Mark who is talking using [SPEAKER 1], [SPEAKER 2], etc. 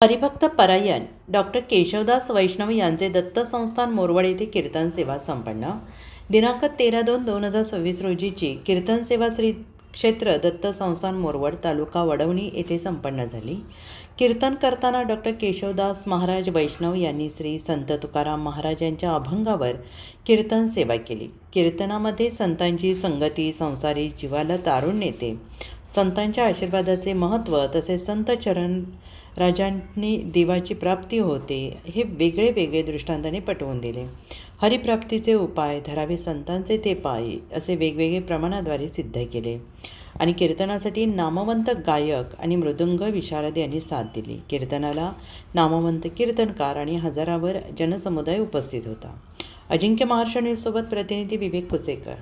[SPEAKER 1] हरिभक्त परायण डॉक्टर केशवदास वैष्णव यांचे दत्त संस्थान मोरवड येथे कीर्तन सेवा संपन्न. दिनांक 13/2/2026 रोजीची कीर्तन सेवा श्री क्षेत्र दत्त संस्थान मोरवड तालुका वडवणी येथे संपन्न झाली. कीर्तन करताना डॉक्टर केशवदास महाराज वैष्णव यांनी श्री संत तुकाराम महाराज यांच्या अभंगावर कीर्तन सेवा केली. कीर्तनामध्ये संतांची संगती संसारी जीवाला तारून नेते, संतांच्या आशीर्वादाचे महत्त्व तसेच संत चरण राजांनी देवाची प्राप्ती होते हे वेगळे वेगळे दृष्टांताने पटवून दिले. हरिप्राप्तीचे उपाय धरावे संतांचे ते पायी असे वेगवेगळे प्रमाणाद्वारे सिद्ध केले आणि कीर्तनासाठी नामवंत गायक आणि मृदुंग विशारद यांनी साथ दिली. कीर्तनाला नामवंत कीर्तनकार आणि हजारावर जनसमुदाय उपस्थित होता. अजिंक्य महाराष्ट्र न्यूजसोबत प्रतिनिधी विवेक कुचेकर.